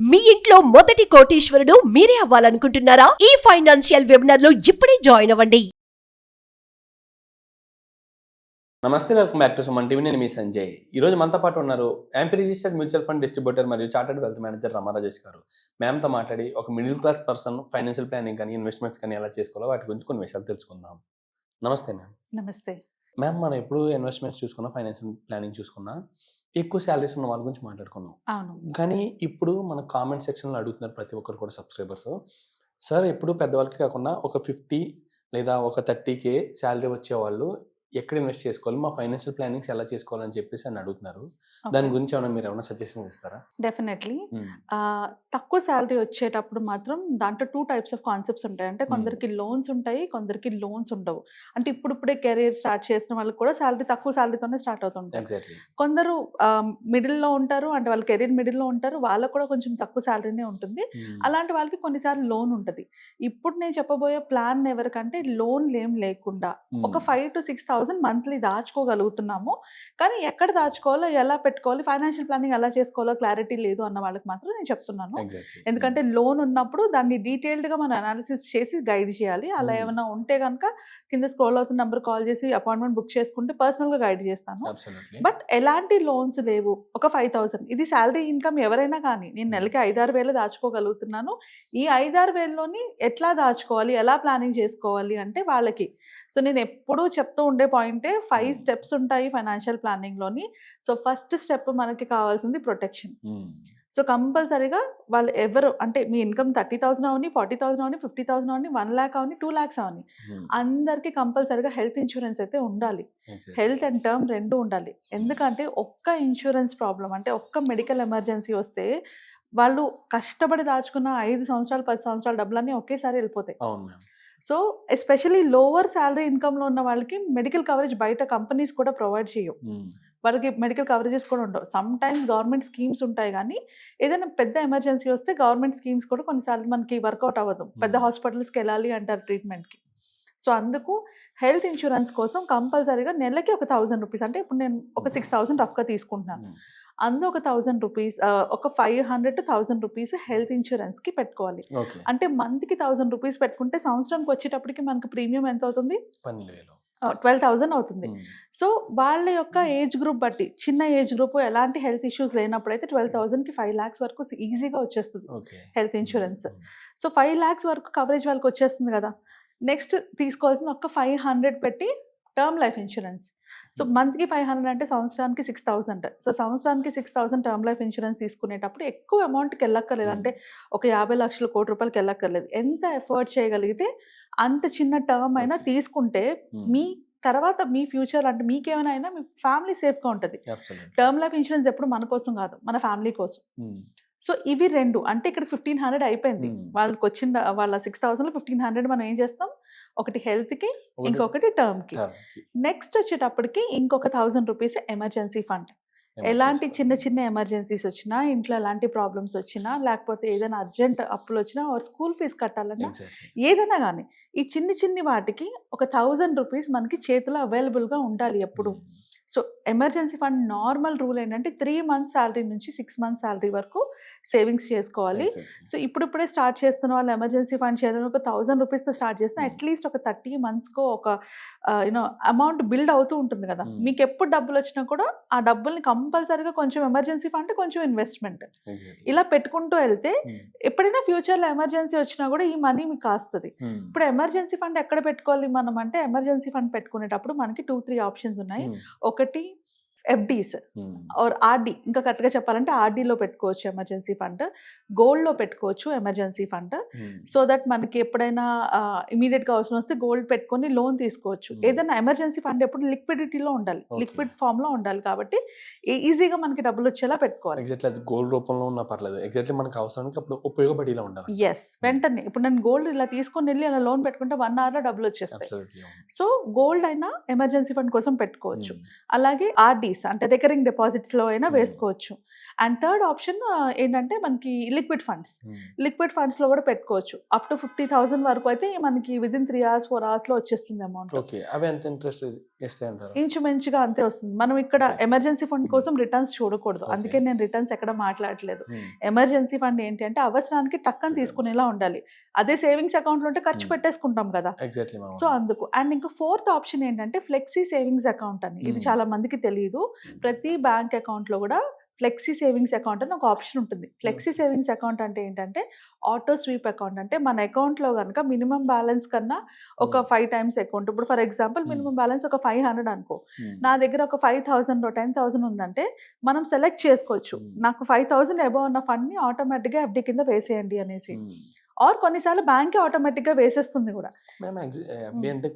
మీ ఇంట్లో మొదటి కోటీశ్వరుడు మీరే అవ్వాలనుకుంటున్నారా? ఈ ఫైనాన్షియల్ వెబినార్ లో ఇప్పుడే జాయిన్ అవ్వండి. నమస్తే, welcome back to Suman TV. నేను మీ సంజయ్. ఈరోజు మనతో పాటు ఉన్నారు amphi registered mutual fund distributor మరియు చార్టర్డ్ వెల్త్ మేనేజర్ రామారాజేష్ గారు. మ్యామ్తో మాట్లాడి ఒక middle class person financial planning కానీ ఇన్వెస్ట్మెంట్స్ కానీ ఎలా చేసుకోవాలో వాటి గురించి కొన్ని విషయాలు తెలుసుకుందాం. నమస్తే మ్యామ్. నమస్తే. మ్యామ్, మనం ఎప్పుడు ఇన్వెస్ట్మెంట్స్ చూసుకున్నా, ఫైనాన్షియల్ ప్లానింగ్ చూసుకున్నా, ఎక్కువ శాలరీస్ ఉన్న వాళ్ళ గురించి మాట్లాడుకున్నాం. అవును. కానీ ఇప్పుడు మన కామెంట్ సెక్షన్లో అడుగుతున్నారు ప్రతి ఒక్కరు కూడా సబ్స్క్రైబర్స్, సార్ ఎప్పుడు పెద్దవాళ్ళకి కాకుండా ఒక 50 లేదా ఒక 30K శాలరీ వచ్చేవాళ్ళు ఎక్కడ ఇన్వెస్ట్ చేసుకోవాలి, మా ఫైనాన్షియల్ ప్లానింగ్స్ ఎలా చేసుకోవాలని చెప్పేసి అని అడుగుతున్నారు. దాని గురించి మీరు ఏమైనా సజెషన్స్ ఇస్తారా? డెఫినెట్లీ. తక్కువ శాలరీ వచ్చేటప్పుడు మాత్రం దాంట్లో 2 టైప్స్ ఆఫ్ కాన్సెప్ట్స్ ఉంటాయి. అంటే కొందరికి లోన్స్ ఉంటాయి, కొందరికి లోన్స్ ఉండవు. అంటే ఇప్పుడే కెరీర్ స్టార్ట్ చేసిన వాళ్ళకి కూడా తక్కువ శాలరీతోనే స్టార్ట్ అవుతుంటాయి. కొందరు మిడిల్లో ఉంటారు, అంటే వాళ్ళ కెరీర్ మిడిల్లో ఉంటారు, వాళ్ళకు కూడా కొంచెం తక్కువ శాలరీనే ఉంటుంది. అలాంటి వాళ్ళకి కొన్నిసార్లు లోన్ ఉంటుంది. ఇప్పుడు నేను చెప్పబోయే ప్లాన్ ఎవరికంటే లోన్ ఏం లేకుండా ఒక 5,000 to 6,000 మంత్లీ దాచుకోగలుగుతున్నాము. కానీ ఎక్కడ దాచుకోవాలో, ఎలా పెట్టుకోవాలి, ఫైనాన్షియల్ ప్లానింగ్ ఎలా చేసుకోవాలో క్లారిటీ లేదు అన్న వాళ్ళకి మాత్రం నేను చెప్తున్నాను. ఎందుకంటే లోన్ ఉన్నప్పుడు దాన్ని డీటెయిల్డ్గా మనం అనాలిసిస్ చేసి గైడ్ చేయాలి. అలా ఏమైనా ఉంటే కనుక కింద స్క్రోల్ అవుతున్న నెంబర్ కాల్ చేసి అపాయింట్మెంట్ బుక్ చేసుకుంటే పర్సనల్గా గైడ్ చేస్తాను. బట్ ఎలాంటి లోన్స్ లేవు. ఒక 5,000 ఇది శాలరీ ఇన్కమ్ ఎవరైనా కానీ నేను నెలకి 5-6 వేలు దాచుకోగలుగుతున్నాను. ఈ 5-6 వేలలోని ఎట్లా దాచుకోవాలి, ఎలా ప్లానింగ్ చేసుకోవాలి అంటే వాళ్ళకి. సో నేను ఎప్పుడూ చెప్తూ ఉండే పాయింటే 5 స్టెప్స్ ఉంటాయి ఫైనాన్షియల్ ప్లానింగ్లోని. సో ఫస్ట్ స్టెప్ మనకి కావాల్సింది ప్రొటెక్షన్. సో కంపల్సరీగా వాళ్ళు ఎవరు అంటే మీ ఇన్కమ్ 30,000 అవని, 40,000 అవని, 50,000 అవని, 1 lakh అవని, 2 lakhs అవని, అందరికీ కంపల్సరీగా హెల్త్ ఇన్సూరెన్స్ అయితే ఉండాలి. హెల్త్ అండ్ టర్మ్ రెండు ఉండాలి. ఎందుకంటే ఒక్క ఇన్సూరెన్స్ ప్రాబ్లం అంటే ఒక్క మెడికల్ ఎమర్జెన్సీ వస్తే వాళ్ళు కష్టపడి దాచుకున్న 5 సంవత్సరాలు 10 సంవత్సరాల డబ్బులన్నీ ఒకేసారి వెళ్ళిపోతాయి. సో ఎస్పెషలీ లోవర్ శాలరీ ఇన్కమ్లో ఉన్న వాళ్ళకి మెడికల్ కవరేజ్ బయట కంపెనీస్ కూడా ప్రొవైడ్ చేయవు. వాళ్ళకి మెడికల్ కవరేజెస్ కూడా ఉండవు. సమ్ టైమ్స్ గవర్నమెంట్ స్కీమ్స్ ఉంటాయి, కానీ ఏదైనా పెద్ద ఎమర్జెన్సీ వస్తే గవర్నమెంట్ స్కీమ్స్ కూడా కొన్నిసార్లు మనకి వర్కౌట్ అవ్వదు. పెద్ద హాస్పిటల్స్కి వెళ్ళాలి అంటారు ట్రీట్మెంట్కి. సో అందుకు హెల్త్ ఇన్సూరెన్స్ కోసం కంపల్సరీగా నెలకి ఒక 1,000 రూపీస్, అంటే ఇప్పుడు నేను ఒక 6,000 రఫ్గా తీసుకుంటున్నాను. అందులో ఒక 1,000 రూపీస్, ఒక 500 to 1,000 రూపీస్ హెల్త్ ఇన్సూరెన్స్కి పెట్టుకోవాలి. అంటే మంత్కి 1,000 రూపీస్ పెట్టుకుంటే సంవత్సరానికి వచ్చేటప్పటికి మనకు ప్రీమియం ఎంత అవుతుంది? 12,000 అవుతుంది. సో వాళ్ళ యొక్క ఏజ్ గ్రూప్ బట్టి, చిన్న ఏజ్ గ్రూప్ ఎలాంటి హెల్త్ ఇష్యూస్ లేనప్పుడైతే 12,000కి 5 lakhs వరకు ఈజీగా వచ్చేస్తుంది హెల్త్ ఇన్సూరెన్స్. సో 5 lakhs వరకు కవరేజ్ వాళ్ళకి వచ్చేస్తుంది కదా. నెక్స్ట్ తీసుకోవాల్సిన ఒక 500 పెట్టి టర్మ్ లైఫ్ ఇన్సూరెన్స్. సో మంత్కి 500 అంటే సంవత్సరానికి 6,000. సో సంవత్సరానికి 6,000 టర్మ్ లైఫ్ ఇన్సూరెన్స్ తీసుకునేటప్పుడు ఎక్కువ అమౌంట్కి వెళ్ళక్కర్లేదు. అంటే ఒక 50 లక్షల కోటి రూపాయలకి వెళ్ళక్కర్లేదు. ఎంత ఎఫర్ట్ చేయగలిగితే అంత చిన్న టర్మ్ అయినా తీసుకుంటే మీ తర్వాత మీ ఫ్యూచర్ అంటే మీకేమైనా అయినా మీ ఫ్యామిలీ సేఫ్గా ఉంటుంది. టర్మ్ లైఫ్ ఇన్సూరెన్స్ ఎప్పుడు మన కోసం కాదు, మన ఫ్యామిలీ కోసం. సో ఇవి రెండు, అంటే ఇక్కడ 1,500 అయిపోయింది. వాళ్ళకి వచ్చిన వాళ్ళ 6,000లో 1,500 మనం ఏం చేస్తాం, ఒకటి హెల్త్కి, ఇంకొకటి టర్మ్కి. నెక్స్ట్ వచ్చేటప్పటికి ఇంకొక 1,000 రూపీస్ ఎమర్జెన్సీ ఫండ్. ఎలాంటి చిన్న చిన్న ఎమర్జెన్సీస్ వచ్చినా, ఇంట్లో ఎలాంటి ప్రాబ్లమ్స్ వచ్చినా, లేకపోతే ఏదైనా అర్జెంట్ అప్పులు వచ్చినా, స్కూల్ ఫీజు కట్టాలన్నా, ఏదైనా కానీ ఈ చిన్ని వాటికి ఒక 1,000 రూపీస్ మనకి చేతిలో అవైలబుల్గా ఉండాలి ఎప్పుడు. So emergency fund normal rule ఏంటంటే 3 months శాలరీ నుంచి 6 months శాలరీ వరకు సేవింగ్స్ చేసుకోవాలి. సో ఇప్పుడిప్పుడే స్టార్ట్ చేస్తున్న వాళ్ళు ఎమర్జెన్సీ ఫండ్ చేయడం ఒక 1,000 రూపీస్తో స్టార్ట్ చేసిన అట్లీస్ట్ ఒక 30 monthsకో ఒక అమౌంట్ బిల్డ్ అవుతూ ఉంటుంది కదా. మీకు ఎప్పుడు డబ్బులు వచ్చినా కూడా ఆ డబ్బుల్ని కంపల్సరీగా కొంచెం ఎమర్జెన్సీ ఫండ్, కొంచెం ఇన్వెస్ట్మెంట్ ఇలా పెట్టుకుంటూ వెళ్తే ఎప్పుడైనా ఫ్యూచర్లో ఎమర్జెన్సీ వచ్చినా కూడా ఈ మనీ మీకు కాస్తుంది. ఇప్పుడు ఎమర్జెన్సీ ఫండ్ ఎక్కడ పెట్టుకోవాలి మనం అంటే, ఎమర్జెన్సీ ఫండ్ పెట్టుకునేటప్పుడు మనకి 2-3 ఆప్షన్స్ ఉన్నాయి. ఒకటి ఎఫ్డీస్ ఆర్ ఆర్డీ, ఇంకా కరెక్ట్గా చెప్పాలంటే ఆర్డీలో పెట్టుకోవచ్చు ఎమర్జెన్సీ ఫండ్, గోల్డ్లో పెట్టుకోవచ్చు ఎమర్జెన్సీ ఫండ్. సో దట్ మనకి ఎప్పుడైనా ఇమీడియట్గా అవసరం వస్తే గోల్డ్ పెట్టుకొని లోన్ తీసుకోవచ్చు. ఏదైనా ఎమర్జెన్సీ ఫండ్ ఎప్పుడు లిక్విడిటీలో ఉండాలి, లిక్విడ్ ఫామ్లో ఉండాలి, కాబట్టి ఈజీగా మనకి డబ్బులు వచ్చేలా పెట్టుకోవాలి. ఎగ్జాక్ట్లీ గోల్డ్ రూపంలో ఉన్నా పర్లేదు, ఎగ్జాక్ట్లీ మనకు అవసరానికి అప్పుడు ఉపయోగపడేలా ఉండాలి. ఎస్, వెంటనే ఇప్పుడు నేను గోల్డ్ ఇలా తీసుకొని వెళ్ళి అలా లోన్ పెట్టుకుంటే 1 hourలో డబ్బులు వచ్చేస్తాయి. సో గోల్డ్ అయినా ఎమర్జెన్సీ ఫండ్ కోసం పెట్టుకోవచ్చు. అలాగే ఆర్డీస్ అంటే రికరింగ్ డిపాజిట్స్లో అయినా వేసుకోవచ్చు. అండ్ థర్డ్ ఆప్షన్ ఏంటంటే మనకి లిక్విడ్ ఫండ్స్. లిక్విడ్ ఫండ్స్లో కూడా పెట్టుకోవచ్చు. అప్ టు 50,000 వరకు అయితే మనకి విదిన్ 3 hours 4 hours వచ్చేస్తుంది అమౌంట్. అవి ఎంత ఇంట్రెస్ట్ వేస్తాయి అంటారు. ఇంచుమించుగా అంతే వస్తుంది. మనం ఇక్కడ Okay. ఎమర్జెన్సీ ఫండ్ కోసం రిటర్న్స్ చూడకూడదు. Okay. అందుకే నేను రిటర్న్స్ ఎక్కడ మాట్లాడలేదు. Hmm. ఎమర్జెన్సీ ఫండ్ ఏంటి అంటే అవసరానికి టక్కని Returns. తీసుకునేలా ఉండాలి. అదే సేవింగ్స్ అకౌంట్లో ఉంటే ఖర్చు Hmm. పెట్టేసుకుంటాం కదా. ఎగ్జాక్ట్లీ సో అందుకు. అండ్ ఇంకా ఫోర్త్ ఆప్షన్ ఏంటంటే ఫ్లెక్సీ సేవింగ్స్ అకౌంట్ అని. ఇది చాలా మందికి తెలియదు. ప్రతి బ్యాంక్ అకౌంట్లో కూడా ఫ్లెక్సీ సేవింగ్స్ అకౌంట్ అని ఒక ఆప్షన్ ఉంటుంది. ఫ్లెక్సీ సేవింగ్స్ అకౌంట్ అంటే ఏంటంటే ఆటో స్వీప్ అకౌంట్. అంటే మన అకౌంట్లో కనుక మినిమం బ్యాలెన్స్ కన్నా ఒక 5 టైమ్స్ అకౌంట్. ఇప్పుడు ఫర్ ఎగ్జాంపుల్ మినిమం బ్యాలెన్స్ ఒక 500 అనుకో, నా దగ్గర ఒక 5,000 10,000 ఉందంటే మనం సెలెక్ట్ చేసుకోవచ్చు. నాకు 5,000 అబౌవ్ ఉన్న ఫండ్ని ఆటోమేటిక్గా ఎఫ్డి కింద వేసేయండి అనేసి. ఆర్ కొన్నిసార్లు బ్యాంకే ఆటోమేటిక్గా వేసేస్తుంది కూడా. మేము ఎఫ్డి అంటే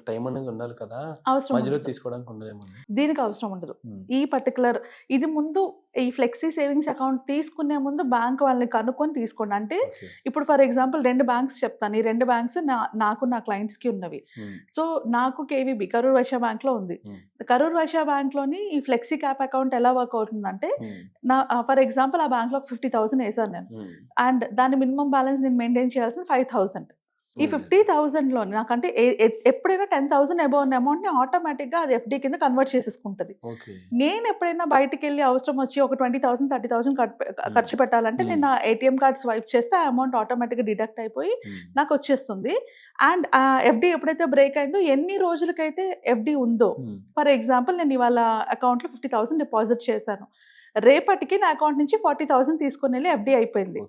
టైం అనేది ఉండాలి కదా, అవసరం మధ్యలో ఉండదు. తీసుకోవడానికి ఉండదేమో. దీనికి అవసరం ఉండదు. ఈ పర్టికులర్ ఇది ముందు ఈ ఫ్లెక్సీ సేవింగ్స్ అకౌంట్ తీసుకునే ముందు బ్యాంక్ వాళ్ళని కనుక్కొని తీసుకోండి. అంటే ఇప్పుడు ఫర్ ఎగ్జాంపుల్ 2 బ్యాంక్స్ చెప్తాను. ఈ 2 బ్యాంక్స్ నాకు నా క్లయింట్స్కి ఉన్నవి. సో నాకు కేవీబీ కరూర్ వైశ్య బ్యాంక్లో ఉంది. కరూర్ వైశ్య బ్యాంక్లోని ఈ ఫ్లెక్సీ క్యాప్ అకౌంట్ ఎలా వర్క్ అవుతుందంటే, నా ఫర్ ఎగ్జాంపుల్ ఆ బ్యాంక్లో 50,000 వేసాను నేను, అండ్ దాని మినిమం బ్యాలెన్స్ నేను మెయింటైన్ చేయాల్సిన 5,000. ఈ 50,000లో నాకంటే ఎప్పుడైనా 10,000 అబౌవ్ ఉన్న అమౌంట్ని ఆటోమేటిక్గా అది ఎఫ్డి కింద కన్వర్ట్ చేసేసుకుంటుంది. నేను ఎప్పుడైనా బయటకు వెళ్ళి అవసరం వచ్చి ఒక 20,000 30,000 ఖర్చు పెట్టాలంటే నేను నా ఏటీఎం కార్డ్ స్వైప్ చేస్తే ఆ అమౌంట్ ఆటోమేటిక్గా డిడక్ట్ అయిపోయి నాకు వచ్చేస్తుంది. అండ్ ఆ ఎఫ్డి ఎప్పుడైతే బ్రేక్ అయిందో ఎన్ని రోజులకైతే ఎఫ్డి ఉందో, ఫర్ ఎగ్జాంపుల్ నేను ఇవాళ అకౌంట్లో 50,000 డిపాజిట్ చేశాను, రేపటికి నా అకౌంట్ నుంచి 40,000 తీసుకుని వెళ్ళి ఎఫ్డి అయిపోయింది.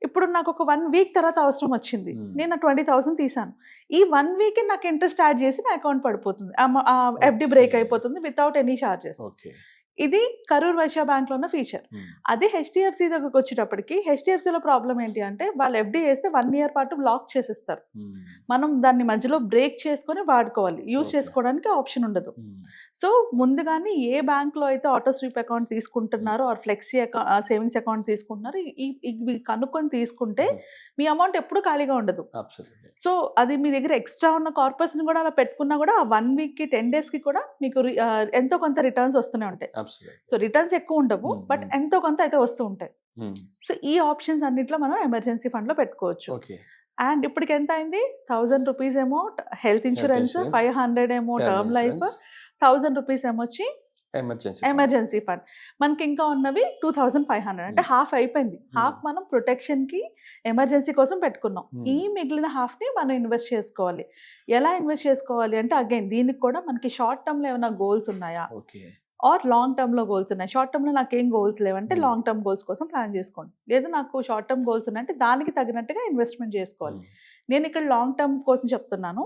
ఇప్పుడు నాకు ఒక 1 వీక్ తర్వాత అవసరం వచ్చింది, నేను 20,000 తీసాను. ఈ 1 వీక్ నాకు ఇంట్రెస్ట్ యాడ్ చేసి నా అకౌంట్ పడిపోతుంది, ఎఫ్డి బ్రేక్ అయిపోతుంది వితౌట్ ఎనీ ఛార్జెస్. ఇది కరూర్ వైశ్య బ్యాంక్లో ఉన్న ఫీచర్. అదే హెచ్డిఎఫ్సి దగ్గరకు వచ్చేటప్పటికి హెచ్డిఎఫ్సిలో ప్రాబ్లం ఏంటి అంటే వాళ్ళు ఎఫ్డి వేస్తే 1 ఇయర్ పాటు బ్లాక్ చేసేస్తారు. మనం దాన్ని మధ్యలో బ్రేక్ చేసుకొని వాడుకోవాలి, యూజ్ చేసుకోవడానికి ఆప్షన్ ఉండదు. సో ముందుగానే ఏ బ్యాంక్లో అయితే ఆటో స్వీప్ అకౌంట్ తీసుకుంటున్నారో ఆర్ ఫ్లెక్సీ సేవింగ్స్ అకౌంట్ తీసుకుంటున్నారో ఇవి కనుక్కొని తీసుకుంటే మీ అమౌంట్ ఎప్పుడు ఖాళీగా ఉండదు. సో అది మీ దగ్గర ఎక్స్ట్రా ఉన్న కార్పస్ని కూడా అలా పెట్టుకున్నా కూడా ఆ 1 వీక్కి 10 డేస్కి కూడా మీకు ఎంతో కొంత రిటర్న్స్ వస్తూనే ఉంటాయి. సో రిటర్న్స్ ఎక్కువ ఉండవు, బట్ ఎంతో కొంత అయితే వస్తూ ఉంటాయి. సో ఈ ఆప్షన్స్ అన్నిట్లో మనం ఎమర్జెన్సీ ఫండ్లో పెట్టుకోవచ్చు. అండ్ ఇప్పటికి ఎంత అయింది? 1,000 రూపీస్ ఏమో హెల్త్ ఇన్సూరెన్స్, 500 ఏమో టర్మ్ లైఫ్, 1,000 రూపీస్ ఏమొచ్చి ఎమర్జెన్సీ ఫండ్. మనకి ఇంకా ఉన్నవి 2,500, అంటే హాఫ్ అయిపోయింది. హాఫ్ మనం ప్రొటెక్షన్కి ఎమర్జెన్సీ కోసం పెట్టుకున్నాం. ఈ మిగిలిన హాఫ్ని మనం ఇన్వెస్ట్ చేసుకోవాలి. ఎలా ఇన్వెస్ట్ చేసుకోవాలి అంటే అగైన్ దీనికి కూడా మనకి షార్ట్ టర్మ్లో ఏమైనా గోల్స్ ఉన్నాయా ఆర్ లాంగ్ టర్మ్లో గోల్స్ ఉన్నాయి. షార్ట్ టర్మ్లో నాకు ఏం గోల్స్ లేవంటే లాంగ్ టర్మ్ గోల్స్ కోసం ప్లాన్ చేసుకోండి. లేదా నాకు షార్ట్ టర్మ్ గోల్స్ ఉన్నాయంటే దానికి తగినట్టుగా ఇన్వెస్ట్మెంట్ చేసుకోవాలి. నేను ఇక్కడ లాంగ్ టర్మ్ కోసం చెప్తున్నాను.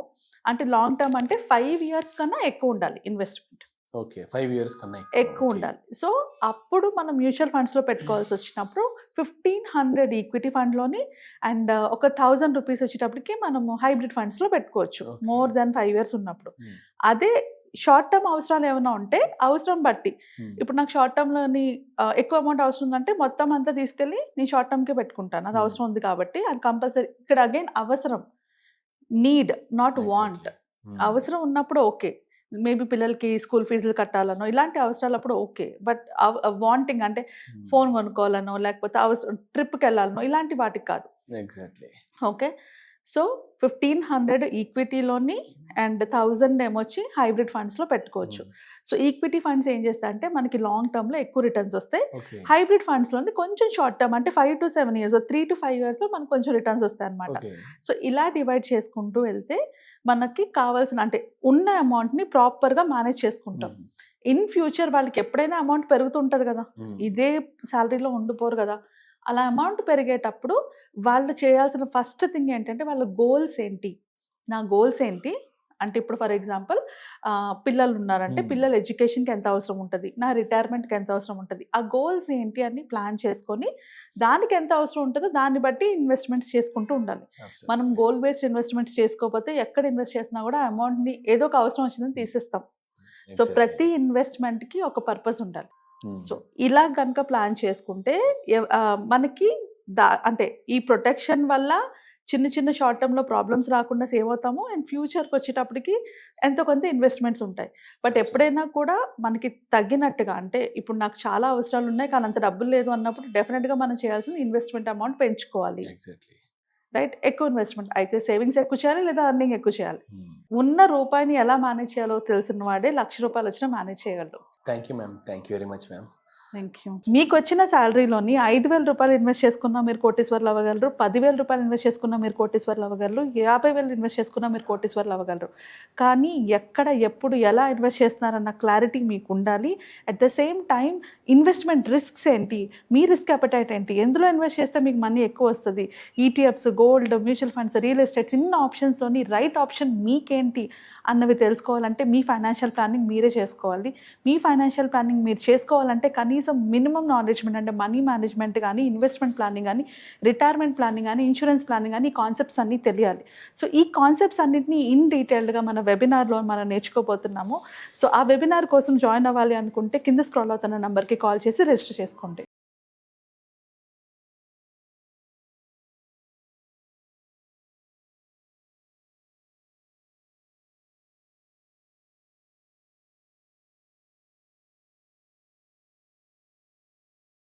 అంటే లాంగ్ టర్మ్ అంటే 5 years కన్నా ఎక్కువ ఉండాలి ఇన్వెస్ట్మెంట్. 5 years కన్నా ఎక్కువ ఉండాలి. సో అప్పుడు మనం మ్యూచువల్ ఫండ్స్లో పెట్టుకోవాల్సి వచ్చినప్పుడు 1,500 ఈక్విటీ ఫండ్లోని అండ్ ఒక 1,000 రూపీస్ వచ్చేటప్పటికి మనము హైబ్రిడ్ ఫండ్స్లో పెట్టుకోవచ్చు మోర్ దాన్ 5 years ఉన్నప్పుడు. అదే షార్ట్ టర్మ్ అవసరాలు ఏమైనా ఉంటే అవసరం బట్టి, ఇప్పుడు నాకు షార్ట్ టర్మ్లోని ఎక్కువ అమౌంట్ అవసరం ఉందంటే మొత్తం అంతా తీసుకెళ్ళి నేను షార్ట్ టర్మ్కే పెట్టుకుంటాను. అది అవసరం ఉంది కాబట్టి అది కంపల్సరీ. ఇక్కడ అగైన్ అవసరం, నీడ్ నాట్ వాంట్. అవసరం ఉన్నప్పుడు ఓకే, మేబీ పిల్లలకి స్కూల్ ఫీజులు కట్టాలనో ఇలాంటి అవసరాలప్పుడు ఓకే, బట్ వాంటింగ్ అంటే ఫోన్ కొనుక్కోవాలనో లేకపోతే అవసరం ట్రిప్కి వెళ్ళాలనో ఇలాంటి వాటికి కాదు. ఓకే, సో 1,500 ఈక్విటీలోని అండ్ 1,000 ఏమొచ్చి హైబ్రిడ్ ఫండ్స్లో పెట్టుకోవచ్చు. సో ఈక్విటీ ఫండ్స్ ఏం చేస్తా అంటే మనకి లాంగ్ టర్మ్లో ఎక్కువ రిటర్న్స్ వస్తాయి. హైబ్రిడ్ ఫండ్స్లోని కొంచెం షార్ట్ టర్మ్ అంటే 5 to 7 years, 3 to 5 yearsలో మనకు కొంచెం రిటర్న్స్ వస్తాయి అనమాట. సో ఇలా డివైడ్ చేసుకుంటూ వెళ్తే మనకి కావాల్సిన అంటే ఉన్న అమౌంట్ని ప్రాపర్గా మేనేజ్ చేసుకుంటాం. ఇన్ ఫ్యూచర్ వాళ్ళకి ఎప్పుడైనా అమౌంట్ పెరుగుతుంటుంది కదా, ఇదే శాలరీలో ఉండిపోరు కదా. అలా అమౌంట్ పెరిగేటప్పుడు వాళ్ళు చేయాల్సిన ఫస్ట్ థింగ్ ఏంటంటే వాళ్ళ గోల్స్ ఏంటి, నా గోల్స్ ఏంటి అంటే ఇప్పుడు ఫర్ ఎగ్జాంపుల్ పిల్లలు ఉన్నారంటే పిల్లల ఎడ్యుకేషన్కి ఎంత అవసరం ఉంటుంది, నా రిటైర్మెంట్కి ఎంత అవసరం ఉంటుంది, ఆ గోల్స్ ఏంటి అని ప్లాన్ చేసుకొని దానికి ఎంత అవసరం ఉంటుందో దాన్ని బట్టి ఇన్వెస్ట్మెంట్స్ చేసుకుంటూ ఉండాలి. మనం గోల్ బేస్డ్ ఇన్వెస్ట్మెంట్స్ చేసుకోకపోతే ఎక్కడ ఇన్వెస్ట్ చేసినా కూడా అమౌంట్ని ఏదో ఒక అవసరం వచ్చిందని తీసేస్తాం. సో ప్రతి ఇన్వెస్ట్మెంట్కి ఒక పర్పస్ ఉండాలి. సో ఇలా కనుక ప్లాన్ చేసుకుంటే మనకి అంటే ఈ ప్రొటెక్షన్ వల్ల చిన్న చిన్న షార్ట్ టర్మ్లో ప్రాబ్లమ్స్ రాకుండా సేవ్ అవుతాము. అండ్ ఫ్యూచర్కి వచ్చేటప్పటికి ఎంతో కొంత ఇన్వెస్ట్మెంట్స్ ఉంటాయి. బట్ ఎప్పుడైనా కూడా మనకి తగ్గినట్టుగా అంటే ఇప్పుడు నాకు చాలా అవసరాలు ఉన్నాయి కానీ అంత డబ్బులు లేదు అన్నప్పుడు డెఫినెట్గా మనం చేయాల్సిన ఇన్వెస్ట్మెంట్ అమౌంట్ పెంచుకోవాలి. రైట్? ఎక్కువ ఇన్వెస్ట్మెంట్ అయితే సేవింగ్స్ ఎక్కువ చేయాలి లేదా ఎర్నింగ్ ఎక్కువ చేయాలి. ఉన్న రూపాయిని ఎలా మేనేజ్ చేయాలో తెలిసిన వాడే ₹1,00,000 వచ్చినా మేనేజ్ చేయగలరు. Thank you ma'am. Thank you very much ma'am. Thank you. మీకు వచ్చిన శాలరీలోని ₹5,000 ఇన్వెస్ట్ చేసుకున్నా మీరు కోటీశ్వర్లు అవ్వగలరు. ₹10,000 ఇన్వెస్ట్ చేసుకున్నా మీరు కోటీశ్వర్లు అవ్వగలరు. 50,000 ఇన్వెస్ట్ చేసుకున్నా మీరు కోటీశ్వర్లు అవ్వగలరు. కానీ ఎక్కడ ఎప్పుడు ఎలా ఇన్వెస్ట్ చేస్తున్నారన్న క్లారిటీ మీకు ఉండాలి. At the same time investment risks ఏంటి, మీ రిస్క్ అపెటైట్ ఏంటి, ఎందులో ఇన్వెస్ట్ చేస్తే మీకు మనీ ఎక్కువ వస్తుంది, ETFs, gold, mutual funds, real estates, ఇన్ని ఆప్షన్స్లోని రైట్ ఆప్షన్ మీకేంటి అన్నవి తెలుసుకోవాలంటే మీ ఫైనాన్షియల్ ప్లానింగ్ మీరే చేసుకోవాలి. మీ ఫైనాన్షియల్ ప్లానింగ్ మీరు చేసుకోవాలంటే కనీసం మినిమం నాలెడ్జ్మెంట్ అంటే మనీ మేనేజ్మెంట్ కానీ, ఇన్వెస్ట్మెంట్ ప్లానింగ్ కానీ, రిటైర్మెంట్ ప్లానింగ్ కానీ, ఇన్సూరెన్స్ ప్లానింగ్ కానీ, ఈ కాన్సెప్ట్స్ అన్నీ తెలియాలి. సో ఈ కాన్సెప్ట్స్ అన్నింటినీ ఇన్ డీటెయిల్డ్గా మన వెబినార్లో మనం నేర్చుకోబోతున్నాము. సో ఆ వెబినార్ కోసం జాయిన్ అవ్వాలి అనుకుంటే కింద స్క్రాల్ అవుతున్న నెంబర్కి కాల్ చేసి రిజిస్టర్ చేసుకోండి.